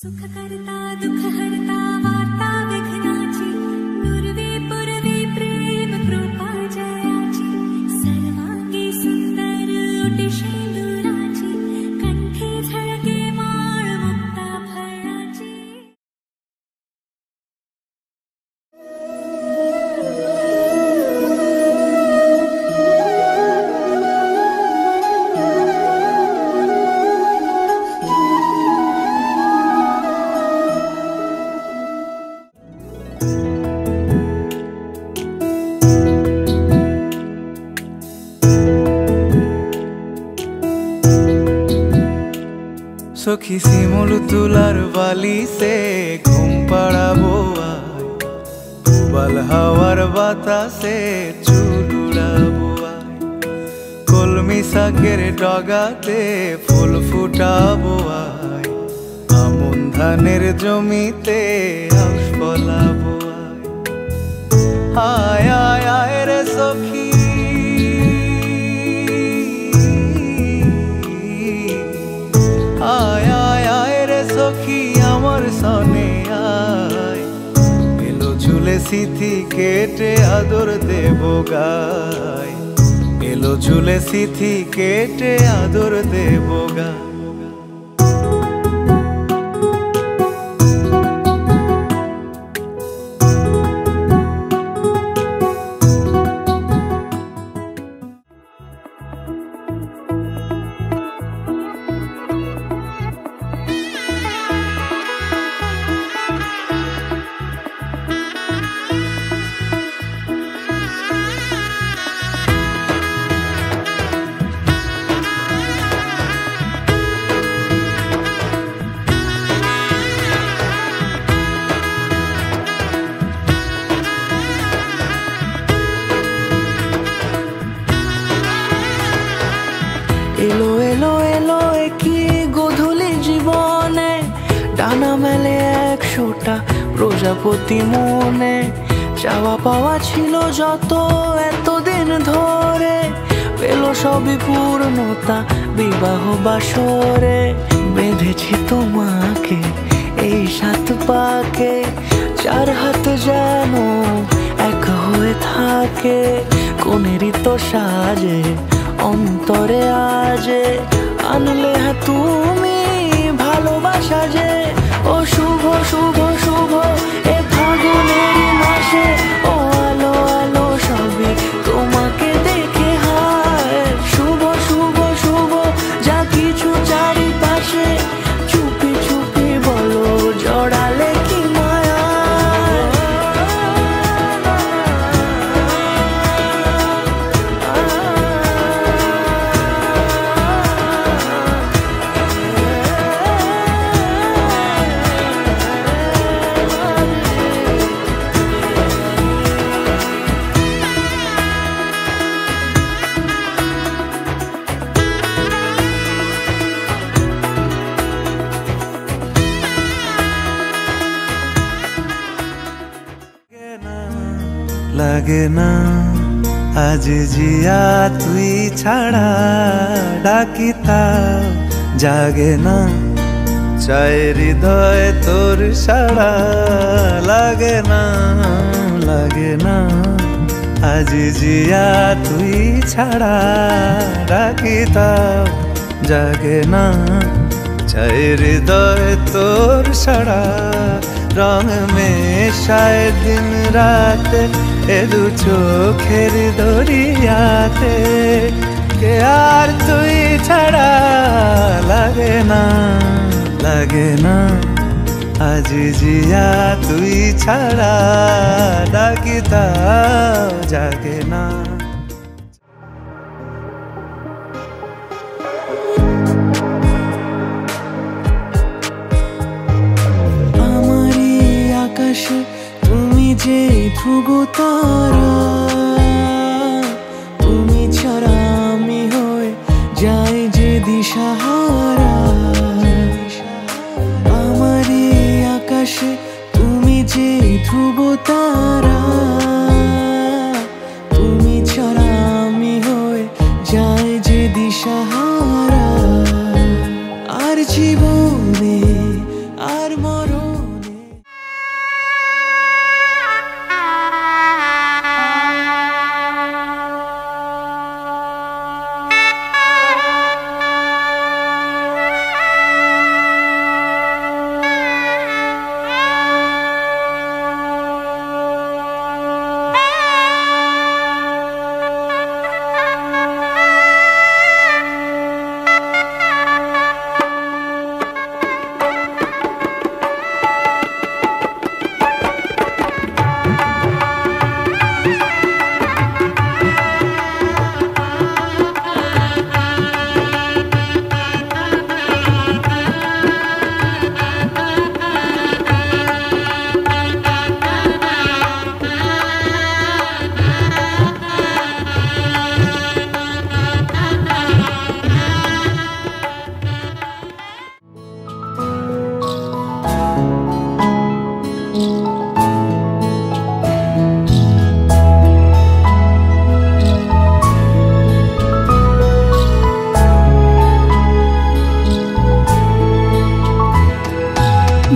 सुख करता दुख हरता वार्ता विघ्नाची नुरवी पुरवी प्रेम कृपा जयाची सर्वांगी सुंदर ओटी शेंदुराची कंठी झळके माळ मुक्ता फळाची। सखी सिमुल तुलार बाली से घुम पड़ाबो आय उबाल हावार बातासे चुल उड़ाबो आय कलमी शाकेर डगाते फुल फुटाबो आय आमन धानेर जमीते आउश फलाबो आय आय आय रे सखी आय आय आय रे सखी आमार सने आय एलो झुले स्मृति केटे आदर देबो गाय एलो झुले स्मृति केटे आदर देबो गाय। एलो एलो एलो एकी गोधूली जीवने डाना मेले एकशोटा प्रजापति मने चावा पावा छिलो जतो एतदिन धरे पेलो सबई पूर्णता विवाह बासरे बेधेछि तोमाके एई सात पाके चार हाथ जेनो एक हये थाके कोनेरই तो साजे অন্তরে আজে আনলে তুমি ভালোবাসা যে ও শুভ শুভ শুভ এ ফাগুনের মাসে ও আলো আলো সবই তোমাকে দেখে হায় শুভ শুভ শুভ যা কিছু চারিপাশে চুপি চুপি বলো জড়ালে কি মায়া। লাগে না আজ জিয়া তুই ছাড়া ডাকিতাও জাগে না চায় হৃদয় তোর সাড়া লাগে না আজ জিয়া তুই ছাড়া ডাকিতাও জাগে না চায় হৃদয় তোর সাড়া রং মেশায় দিন রাত এ দু চোখের দরিয়াতে কে আর তুই ছাড়া লাগে না আজ জিয়া তুই ছাড়া ডাকিতাও জাগে না। তুমি যে ধ্রুব তারা তুমি ছাড়া আমি হয়ে যাই যে দিশাহারা আমার আকাশে তুমি যে ধ্রুব তারা তুমি ছাড়া আমি হয়ে যাই যে দিশাহারা আর জীবনে আর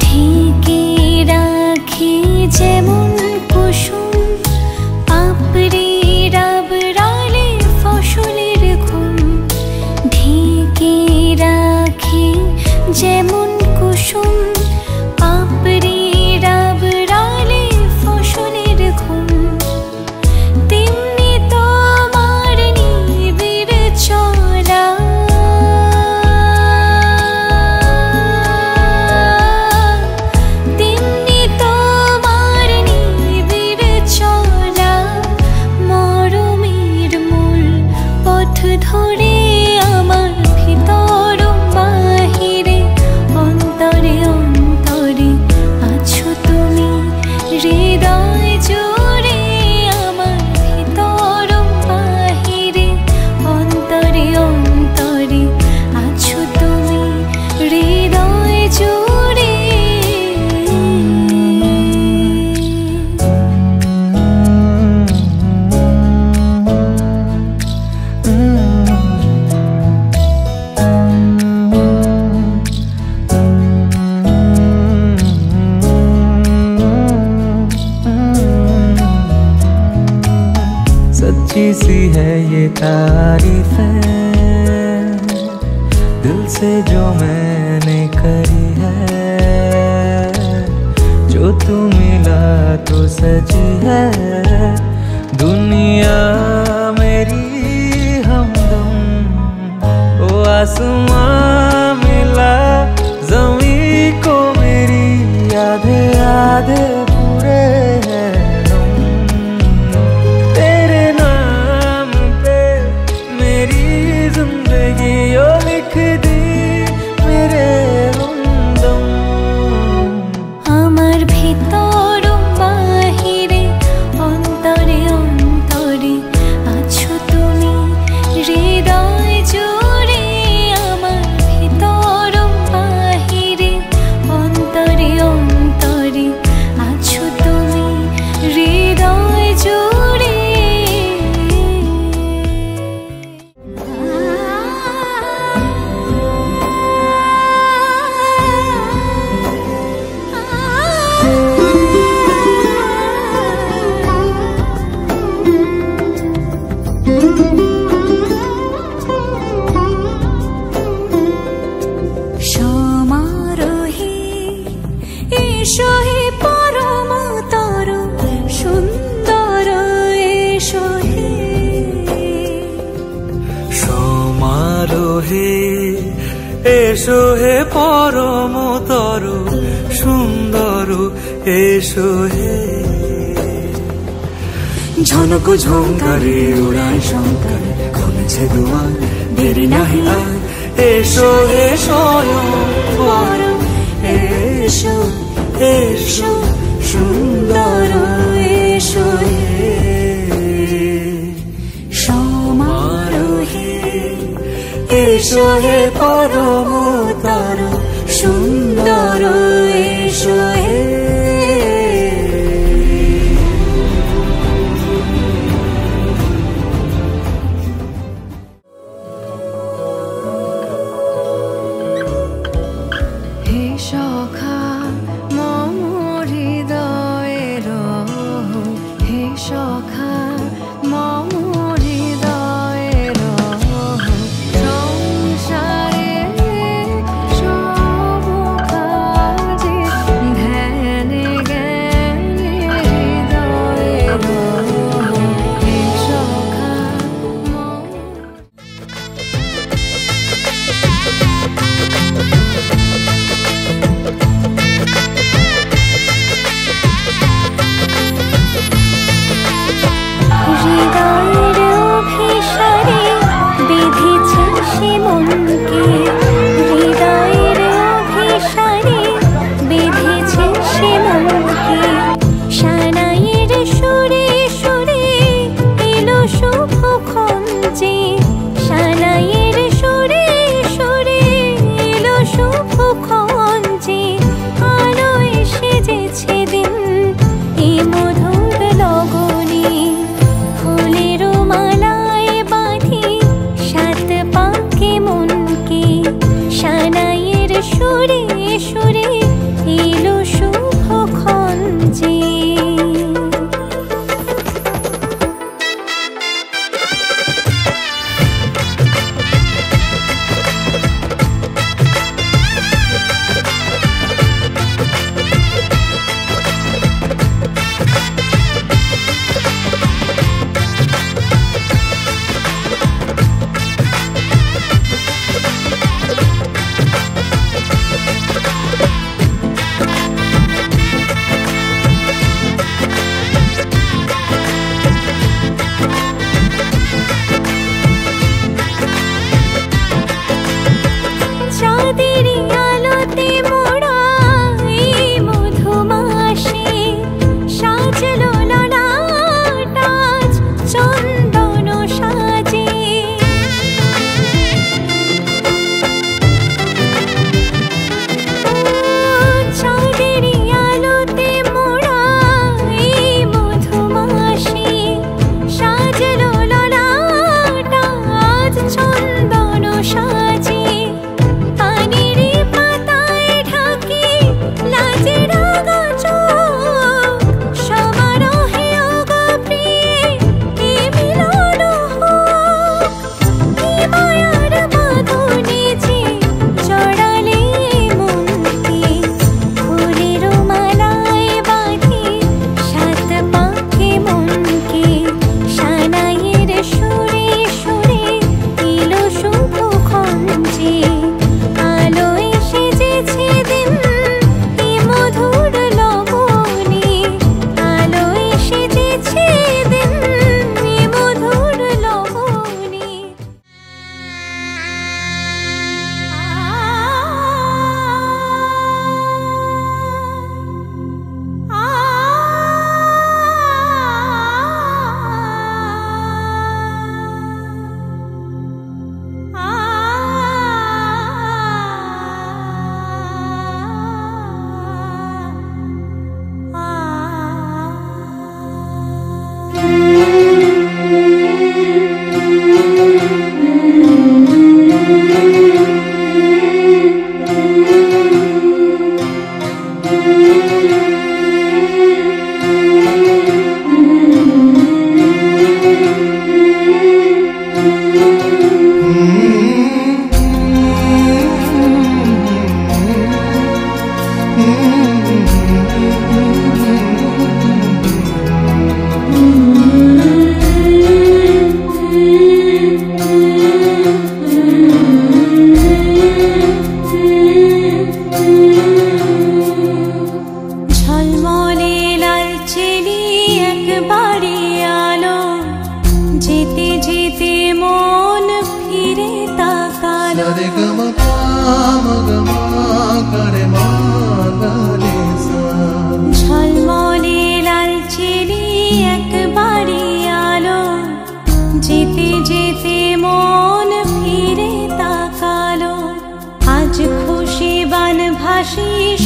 ঢেকে রাখি যেমন কুসুম পাপড়ি রাবড়ালে ফসলের ঘুম। ঢেকে রাখি যেমন কুসুম পাপড়ি রাবড়ালে ফসলের ঘুম। তেমনি তোমার নিবিড় চলা তেমনি তোমার নিবিড় চলা মরমের মূল পথ ধরে আমার ভিতর বাহিরে অন্তরে অন্তরে আছো তুমি হৃদয় জুড়ে আমার ভিতর বাহিরে অন্তরে অন্তরে আছো তুমি হৃদয় জুড়ে। सच्ची सी है ये तारीफ है दिल से जो मैंने करी है। जो तू मिला तो सची है दुनिया मेरी हमदम। ओ आसमां मिला ज़मीं को मेरी आधे आधे पूरे हैं दम। तेरे नाम पे मेरी जिंदगी ओ लिख दी मेरे हमदम। আমার ভিতর বাহিরে অন্তরে অন্তরে আছো তুমি হৃদয় জুড়ে। আমার ভিতর বাহিরে অন্তরে অন্তরে আছো তুমি হৃদয় জুড়ে। সমারোহে এসো হে পরমতর সুন্দর এসো হে। সমারোহে এসো হে পরমতর সুন্দর এসো হে। ঝনক ঝঙ্কারে উড়ায় শঙ্কর খুলেছে দুয়ার দেরি নাহি আর। এসো হে স্বয়ং বর এসো এসো সুন্দর এসো হে। সমারোহে এসো হে পরমতর সুন্দর এসো হে। হে সখা মম হৃদয়ের হে সখা মম হৃদয়ের সংসারে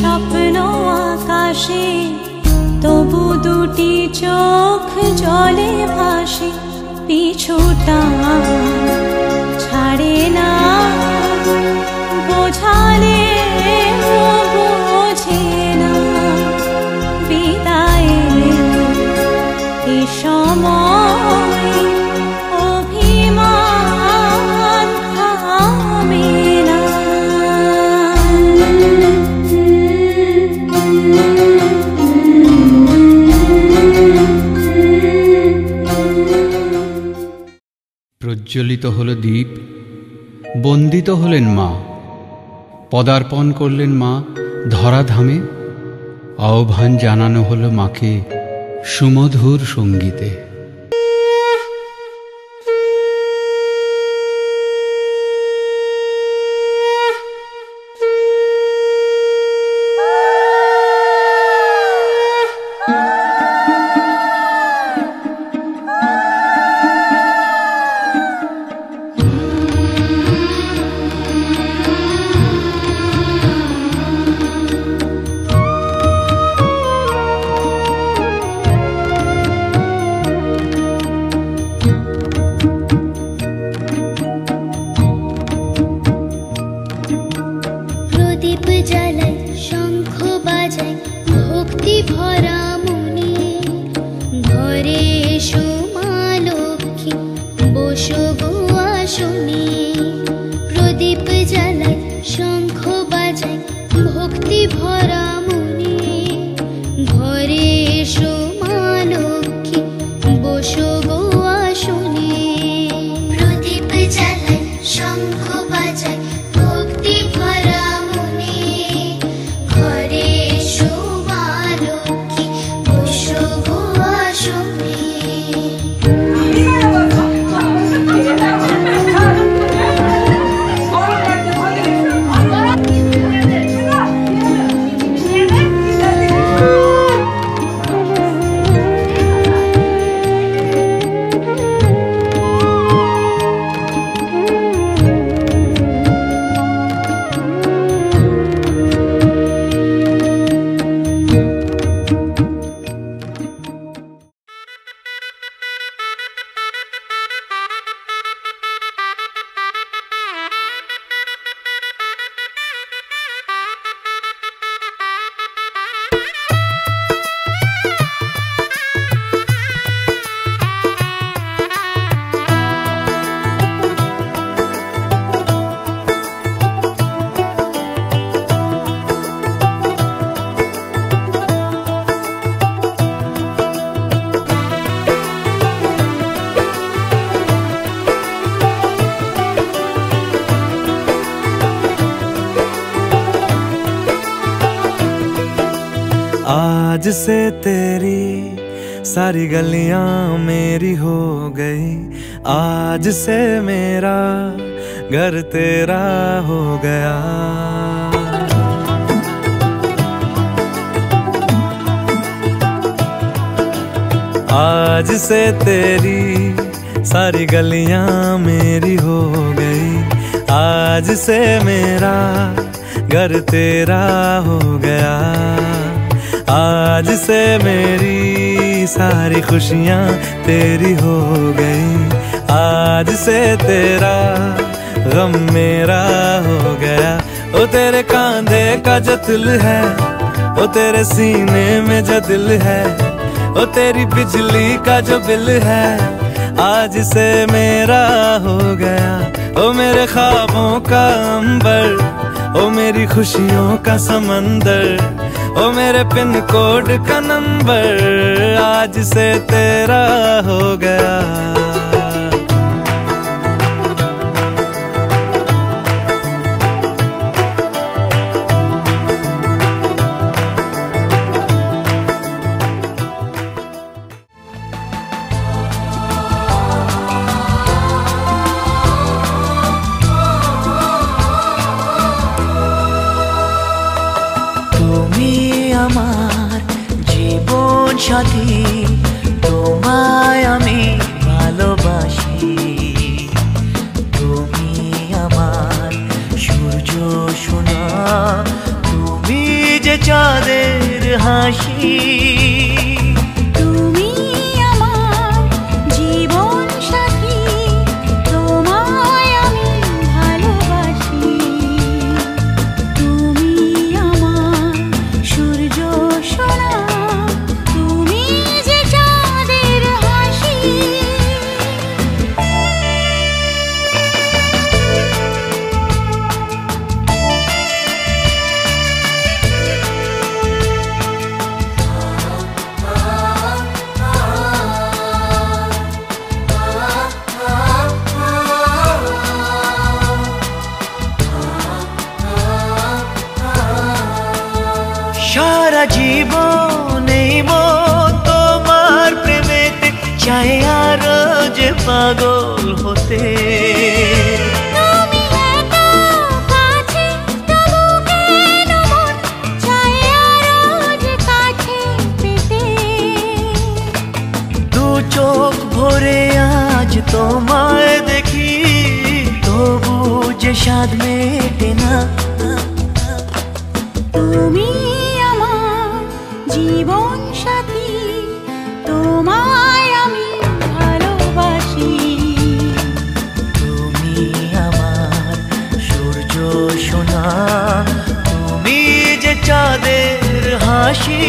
স্বপ্ন আকাশে তবু দুটি চোখ জলে ভাসে পিছুটা ছাড়ে না বোঝালে বোঝে না বিদায়ের এ সময় অভিমান থামে না। প্রজ্বলিত হল দীপ, বন্দিত হলেন মা, পদার্পণ করলেন মা ধরাধামে, আহ্বান জানানো হলো মাকে সুমধুর সঙ্গীতে। आज से तेरी सारी गलियां मेरी हो गई, आज से मेरा घर तेरा हो गया। आज से तेरी सारी गलियां मेरी हो गई, आज से मेरा घर तेरा हो गया। आज से मेरी सारी खुशियाँ तेरी हो गई, आज से तेरा गम मेरा हो गया। ओ तेरे कांधे का जो तिल है ओ तेरे सीने में जो दिल है, ओ तेरी बिजली का जो बिल है, आज से मेरा हो गया। ओ मेरे ख्वाबों का अंबर, ओ मेरी खुशियों का समंदर, ओ मेरे पिन कोड का नंबर, आज से तेरा हो गया। আমার জীবন সাথী, তোমায় আমি ভালোবাসি। তুমি আমার সূর্য সোনা, তুমি যে চাঁদের হাসি। তুমি আমার জীবন সাথী, তোমায় আমি ভালোবাসি। তুমি আমার সূর্য সোনা, তুমি যে চাঁদের হাসি। সারা জীবন এই মন তোমার প্রেমেতে চাই আরো যে পাগল হতে। তুমি এত কাছে, তবু কেন মন চায় আরো যে কাছে পেতে। দু চোখ ভরে আজ তোমায় দেখি, তবু যে স্বাদ মেটে না। তুমি আমার জীবন সাথী, তোমায় আমি ভালোবাসি। তুমি আমার সূর্য সোনা, তুমি যে চাঁদের হাসি।